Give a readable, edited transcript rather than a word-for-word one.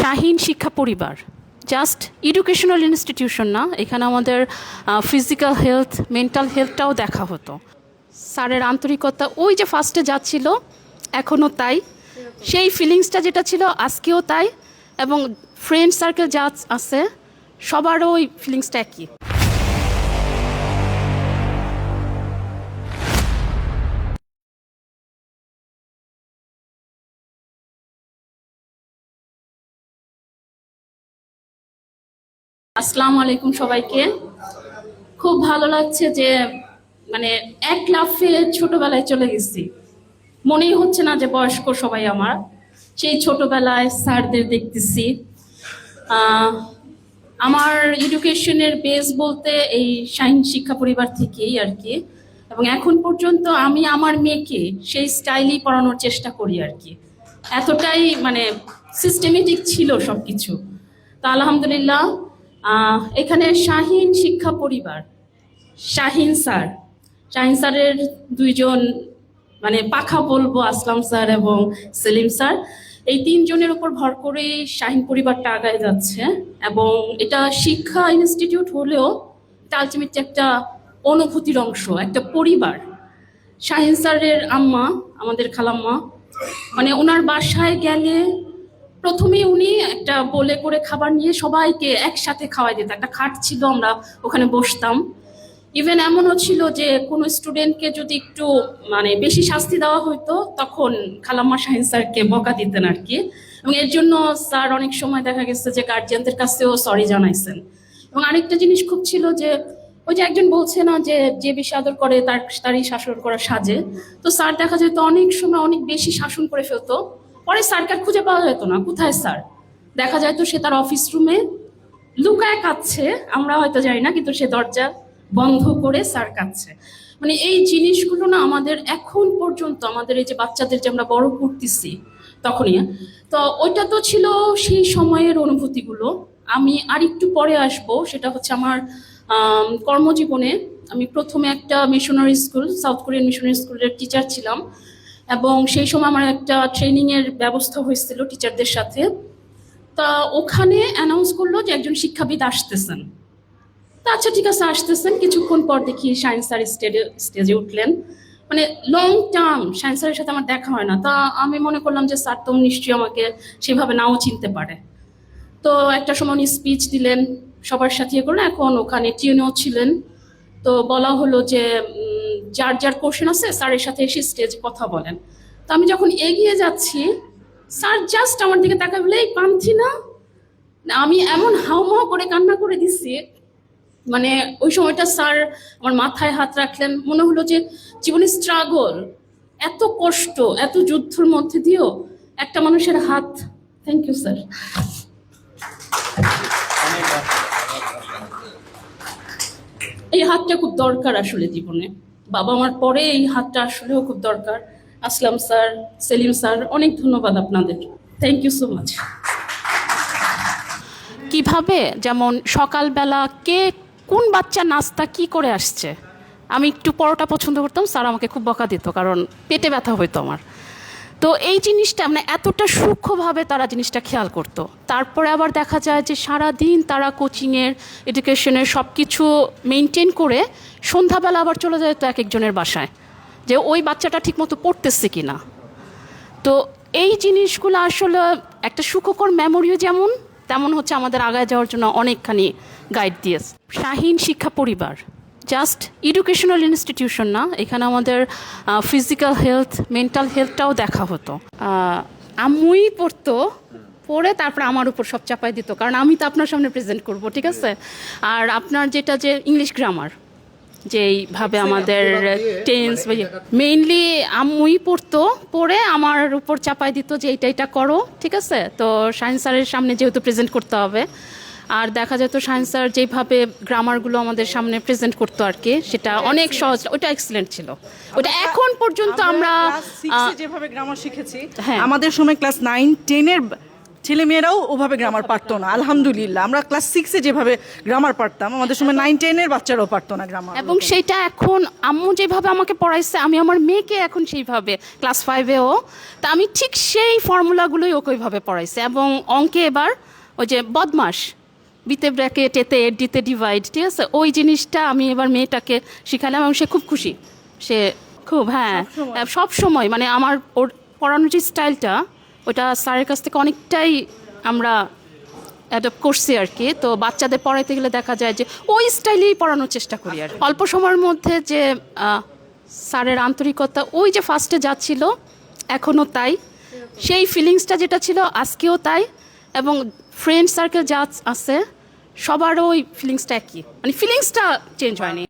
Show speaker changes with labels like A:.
A: শাহীন শিক্ষা পরিবার just educational institution না, এখানে আমাদের ফিজিক্যাল হেলথ, মেন্টাল হেলথটাও দেখা হতো। স্যারের আন্তরিকতা ওই যে ফার্স্টে যাচ্ছিল, এখনও তাই, সেই ফিলিংসটা যেটা ছিল আজকেও তাই, এবং ফ্রেন্ড সার্কেল যা আছে সবারও ওই ফিলিংসটা একই। আসসালামু আলাইকুম সবাইকে। খুব ভালো লাগছে যে মানে এক লাফে ছোটবেলায় চলে গেছি। মনেই হচ্ছে না যে বয়স্ক সবাই আমার, সেই ছোটবেলায় স্যারদের দেখতেছি। আহ, আমার এডুকেশনের বেস বলতে এই শাহীন শিক্ষা পরিবার থেকেই আর কি, এবং এখন পর্যন্ত আমি আমার মেয়েকে সেই স্টাইলই পড়ানোর চেষ্টা করি আর কি। এতটাই মানে সিস্টেমেটিক ছিল সবকিছু। তো আলহামদুলিল্লাহ এখানে শাহীন শিক্ষা পরিবার, শাহীন স্যার, শাহীন স্যারের দুইজন মানে পাখা বলবো, আসলাম স্যার এবং সেলিম স্যার, এই তিনজনের উপর ভর করে শাহীন পরিবারটা আগায় যাচ্ছে। এবং এটা শিক্ষা ইনস্টিটিউট হলেও এটা আলটিমেটলি একটা অনুভূতির অংশ, একটা পরিবার। শাহীন স্যারের আম্মা, আমাদের খালাম্মা, মানে ওনার বাসায় গেলে প্রথমেই উনি একটা বলে করে খাবার নিয়ে সবাইকে একসাথে খাওয়াই দিত। একটা খাট ছিল, আমরা ওখানে বসতাম। ইভেন এমনও ছিল যে কোনো স্টুডেন্টকে যদি একটু মানে বেশি শাস্তি দেওয়া হইতো, তখন খালাম্মা শাহীন স্যারকে বকা দিতেন আর কি। এবং এর জন্য স্যার অনেক সময় দেখা গেছে যে গার্জিয়ানদের কাছেও সরি জানাইছেন। এবং আরেকটা জিনিস খুব ছিল যে ওই যে একজন বলছে না যে যে বেশি আদর করে তারই শাসন করা সাজে। তো স্যার দেখা যেত অনেক সময় অনেক বেশি শাসন করে ফেলতো, পরে স্যারকে আর খুঁজে পাওয়া যেত না কোথায় স্যার। দেখা যায় তো সে তার অফিস রুমে লুকায় কাঁদছে, আমরা হয়তো জানি না, কিন্তু সে দরজা বন্ধ করে স্যার কাঁদছে। মানে এই জিনিসগুলো না আমাদের এখন পর্যন্ত, আমাদের এই যে বাচ্চাদের যে আমরা বড় করতেছি তখনই। তো ওইটা তো ছিল সেই সময়ের অনুভূতিগুলো। আমি আর একটু পরে আসবো, সেটা হচ্ছে আমার কর্মজীবনে। আমি প্রথমে একটা missionary school, south Korean missionary স্কুলের টিচার ছিলাম, এবং সেই সময় আমার একটা ট্রেনিংয়ের ব্যবস্থা হয়েছিল টিচারদের সাথে। তা ওখানে অ্যানাউন্স করলো যে একজন শিক্ষাবিদ আসতেছেন। তা আচ্ছা ঠিক আছে, আসতেছেন। কিছুক্ষণ পর দেখি শাহীন স্যার স্টেজে উঠলেন। মানে লং টার্ম শাহীন স্যারের সাথে আমার দেখা হয় না। তা আমি মনে করলাম যে স্যার তো নিশ্চয়ই আমাকে সেভাবে নাও চিনতে পারে। তো একটা সময় উনি স্পিচ দিলেন, সবার সাথে ইয়ে করলেন। এখন ওখানে টিউনও ছিলেন। তো বলা হলো যে যার যার কোশ্চেন আছে স্যারের সাথে এসে স্টেজে কথা বলেন। তো আমি যখন এগিয়ে যাচ্ছি, স্যার জাস্ট আমার দিকে তাকায় বলে, এই পান্থি না? আমি এমন হাউমাউ করে কান্না করে দিচ্ছি। মানে ওই সময়টা স্যার আমার মাথায় হাত রাখলেন। মনে হলো যে জীবনের স্ট্রাগল, এত কষ্ট, এত যুদ্ধের মধ্যে দিয়েও একটা মানুষের হাত। Thank you sir. এই হাতটা খুব দরকার আসলে জীবনে। বাবা মার পরে এই হাতটা আসলেও খুব দরকার। আসলাম স্যার, সেলিম স্যার, অনেক ধন্যবাদ আপনাদের। Thank you so much. কিভাবে, যেমন সকালবেলা কে কোন বাচ্চা নাস্তা কি করে আসছে। আমি একটু পরোটা পছন্দ করতাম, স্যার আমাকে খুব বকা দিত কারণ পেটে ব্যথা হইতো আমার। তো এই জিনিসটা মানে এতটা সূক্ষ্মভাবে তারা জিনিসটা খেয়াল করতো। তারপরে আবার দেখা যায় যে সারাদিন তারা কোচিংয়ের, এডুকেশনের সব কিছু মেনটেন করে সন্ধ্যাবেলা আবার চলে যায় তো এক একজনের বাসায়, যে ওই বাচ্চাটা ঠিকমতো পড়তেছে কি না। তো এই জিনিসগুলো আসলে একটা সুখকর মেমোরিও যেমন, তেমন হচ্ছে আমাদের আগায় যাওয়ার জন্য অনেকখানি গাইড দিয়েছে। শাহীন শিক্ষা পরিবার জাস্ট এডুকেশনাল ইনস্টিটিউশন না, এখানে আমাদের ফিজিক্যাল হেলথ, মেন্টাল হেলথটাও দেখা হতো। আম্মুই পড়তো, পড়ে তারপরে আমার উপর সব চাপাই দিত, কারণ আমি তো আপনার সামনে প্রেজেন্ট করব, ঠিক আছে। আর আপনার যেটা যে ইংলিশ গ্রামার, যেইভাবে আমাদের টেন্স মেইনলি আম্মুই পড়তো, পড়ে আমার উপর চাপাই দিত যে এইটা এটা করো, ঠিক আছে। তো শাহীন স্যারের সামনে যেহেতু প্রেজেন্ট করতে হবে, আর দেখা যেত শাহীন স্যার যেভাবে গ্রামারগুলো আমাদের সামনে প্রেজেন্ট করতো আর কি, সেটা অনেক সহজ, ওটা এক্সিলেন্ট ছিল। ওটা এখন পর্যন্ত আমরা
B: যেভাবে গ্রামার শিখেছি,
A: হ্যাঁ,
B: আমাদের সময় ক্লাস 9-10-এর ছেলেমেয়েরাও ওভাবে গ্রামার পারতো না, আলহামদুলিল্লাহ। আমরা ক্লাস 6-এ যেভাবে গ্রামার পারতাম, আমাদের সময় 9-10-এর বাচ্চারাও পারতো না গ্রামার।
A: এবং সেটা এখন আম্মু যেভাবে আমাকে পড়াইছে, আমি আমার মেয়েকে এখন সেইভাবে ক্লাস 5-এও, তা আমি ঠিক সেই ফর্মুলাগুলোই ওকে ওইভাবে পড়াইছে। এবং অঙ্কে এবার ওই যে বদমাস, বিতে ব্র্যাকেট, এতে এড, ডিতে ডিভাইড, ঠিক আছে, ওই জিনিসটা আমি এবার মেয়েটাকে শিখালাম এবং সে খুব খুশি। সে খুব, হ্যাঁ, সব সময় মানে আমার ওর পড়ানোর যে স্টাইলটা, ওটা স্যারের কাছ থেকে অনেকটাই আমরা অ্যাডপ্ট করছি আর কি। তো বাচ্চাদের পড়াইতে গেলে দেখা যায় যে ওই স্টাইলেই পড়ানোর চেষ্টা করি আর অল্প সময়ের মধ্যে যে স্যারের আন্তরিকতা, ওই যে ফার্স্টে যাচ্ছিল এখনও তাই, সেই ফিলিংসটা যেটা ছিল আজকেও তাই। এবং ফ্রেন্ড সার্কেল যা আছে সবারও ওই ফিলিংসটা একই, মানে ফিলিংসটা চেঞ্জ হয়নি।